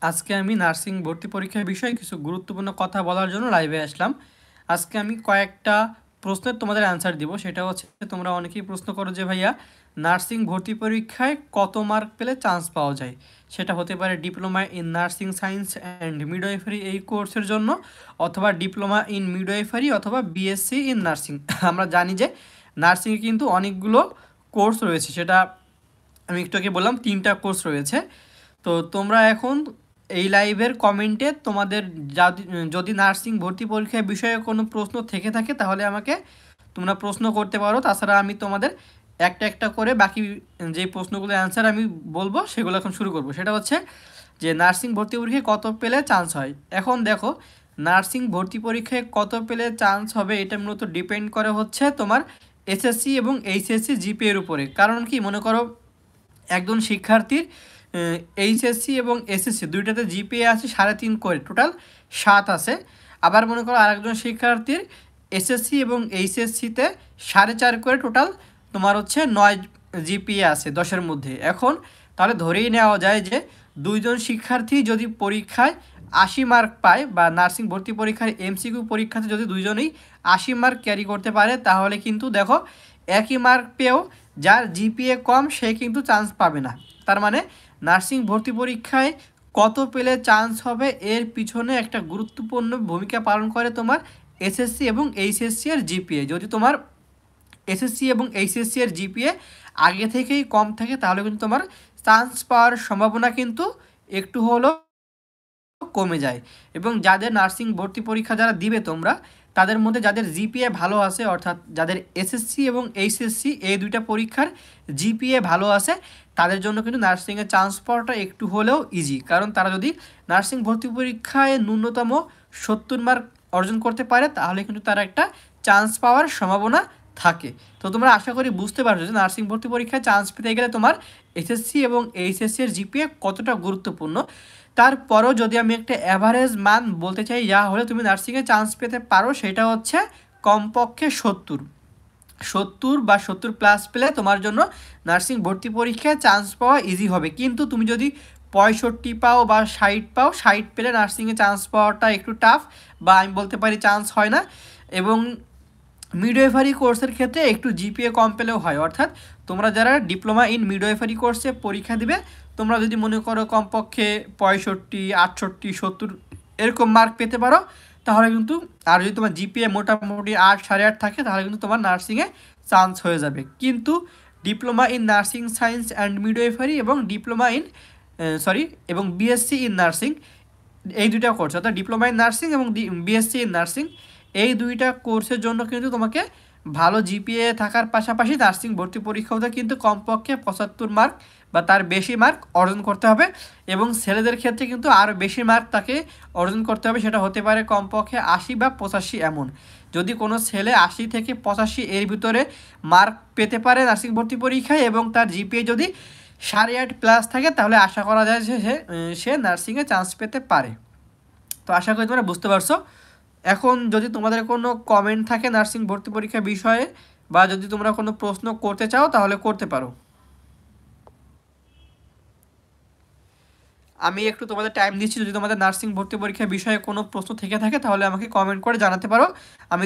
আজকে আমি নার্সিং ভর্তি পরীক্ষার বিষয়ে কিছু গুরুত্বপূর্ণ কথা বলার জন্য লাইভে আসলাম। আজকে আমি কয়েকটা প্রশ্নের তোমাদের অ্যান্সার দিব। সেটা হচ্ছে, তোমরা অনেকেই প্রশ্ন করো যে ভাইয়া নার্সিং ভর্তি পরীক্ষায় কত মার্ক পেলে চান্স পাওয়া যায়। সেটা হতে পারে diploma in nursing science and midwifery এই কোর্সের জন্য, অথবা ডিপ্লোমা ইন মিডওয়াইফারি, অথবা বিএসসি ইন নার্সিং। আমরা জানি যে নার্সিংয়ে কিন্তু অনেকগুলো কোর্স রয়েছে, সেটা আমি একটু আগে বললাম 3টা কোর্স রয়েছে। তো তোমরা এখন এই লাইভের কমেন্টে তোমাদের যদি নার্সিং ভর্তি পরীক্ষার বিষয়ে কোনো প্রশ্ন থেকে থাকে তাহলে আমাকে তোমরা প্রশ্ন করতে পারো। তাছাড়া আমি তোমাদের একটা একটা করে বাকি যে প্রশ্নগুলোর অ্যান্সার আমি বলবো সেগুলো এখন শুরু করব। সেটা হচ্ছে যে নার্সিং ভর্তি পরীক্ষায় কত পেলে চান্স হয়। এখন দেখো, নার্সিং ভর্তি পরীক্ষায় কত পেলে চান্স হবে এটা মূলত ডিপেন্ড করে হচ্ছে তোমার এসএসসি এবং এইচএসসি জিপিএর উপরে। কারণ কি, মনে করো একজন শিক্ষার্থীর এইচএসসি এবং এসএসসি দুইটাতে জিপিএ আছে 3.5 করে, টোটাল 7 আছে। আবার মনে করো আরেকজন শিক্ষার্থীর এসএসসি এবং এইচএসসিতে 4.5 করে, টোটাল তোমার হচ্ছে 9 জিপিএ আছে 10-এর মধ্যে। এখন তাহলে ধরেই নেওয়া যায় যে দুইজন শিক্ষার্থী যদি পরীক্ষায় 80 মার্ক পায়, বা নার্সিং ভর্তি পরীক্ষার এমসিকিউ পরীক্ষাতে যদি দুইজনেই 80 মার্ক ক্যারি করতে পারে, তাহলে কিন্তু দেখো একই মার্ক পেয়েও যার জিপিএ কম সে কিন্তু চান্স পাবে না। তার মানে নার্সিং ভর্তি পরীক্ষায় কত পেলে চান্স হবে এর পিছনে একটা গুরুত্বপূর্ণ ভূমিকা পালন করে তোমার এসএসসি এবং এইচএসসি এর জিপিএ। যদি তোমার এসএসসি এবং এইচএসসি এর জিপিএ আগে থেকেই কম থাকে তাহলে কিন্তু তোমার চান্স পাওয়ার সম্ভাবনা কিন্তু একটু হলেও কমে যায়। এবং যাদের নার্সিং ভর্তি পরীক্ষা যারা দিবে তোমরা, তাদের মধ্যে যাদের জিপিএ ভালো আছে, অর্থাৎ যাদের এসএসসি এবং এইচএসসি এই দুইটা পরীক্ষার জিপিএ ভালো আছে, তাদের জন্য কিন্তু নার্সিংয়ে চান্স পাওয়াটা একটু হলেও ইজি। কারণ তারা যদি নার্সিং ভর্তি পরীক্ষায় ন্যূনতম 70 মার্ক অর্জন করতে পারে তাহলে কিন্তু তারা একটা চান্স পাওয়ার সম্ভাবনা থাকে। তো তোমরা আশা করি বুঝতে পারছো যে নার্সিং ভর্তি পরীক্ষায় চান্স পেতে গেলে তোমার এসএসসি এবং এইচএসসি এর জিপিএ কতটা গুরুত্বপূর্ণ। তারপরও যদি আমি একটা অ্যাভারেজ মান বলতে চাই যা হলে তুমি নার্সিংয়ে চান্স পেতে পারো, সেটা হচ্ছে কমপক্ষে 70 বা 70+ পেলে তোমার জন্য নার্সিং ভর্তি পরীক্ষায় চান্স পাওয়া ইজি হবে। কিন্তু তুমি যদি 65 পাও বা 60 পাও, 60 পেলে নার্সিংয়ে চান্স পাওয়াটা একটু টাফ, বা আমি বলতে পারি চান্স হয় না। এবং মিডওয়েফারি কোর্সের ক্ষেত্রে একটু জিপিএ কম পেলেও হয়। অর্থাৎ তোমরা যারা ডিপ্লোমা ইন মিডওয়েফারি কোর্সে পরীক্ষা দিবে, তোমরা যদি মনে করো কমপক্ষে 65, 68, 70 এরকম মার্ক পেতে পারো তাহলে কিন্তু, আর যদি তোমার জিপিএ মোটামুটি 8, 8.5 থাকে তাহলে কিন্তু তোমার নার্সিংয়ে চান্স হয়ে যাবে। কিন্তু diploma in nursing science and midwifery এবং ডিপ্লোমা ইন এবং বিএসসি ইন নার্সিং এই দুইটা কোর্স, অর্থাৎ ডিপ্লোমা ইন নার্সিং এবং বিএসসি ইন নার্সিং, এই দুইটা কোর্সের জন্য কিন্তু তোমাকে ভালো জিপিএ থাকার পাশাপাশি নার্সিং ভর্তি পরীক্ষাতে কিন্তু কমপক্ষে 75 মার্ক বা তার বেশি মার্ক অর্জন করতে হবে। এবং ছেলেদের ক্ষেত্রে কিন্তু আরও বেশি মার্ক তাকে অর্জন করতে হবে, সেটা হতে পারে কমপক্ষে 80 বা 85 এমন। যদি কোনো ছেলে 80 থেকে 85 এর ভিতরে মার্ক পেতে পারে নার্সিং ভর্তি পরীক্ষায় এবং তার জিপিএ যদি 8.5+ থাকে, তাহলে আশা করা যায় যে সে নার্সিংয়ে চান্স পেতে পারে। তো আশা করি তোমরা বুঝতে পারছো। এখন যদি তোমাদের কোনো কমেন্ট থাকে নার্সিং ভর্তি পরীক্ষা বিষয়ে, বা যদি তোমরা কোনো প্রশ্ন করতে চাও তাহলে করতে পারো। আমি একটু তোমাদের টাইম দিচ্ছি, যদি তোমাদের নার্সিং ভর্তি পরীক্ষা বিষয়ে কোনো প্রশ্ন থেকে থাকে তাহলে আমাকে কমেন্ট করে জানাতে পারো। আমি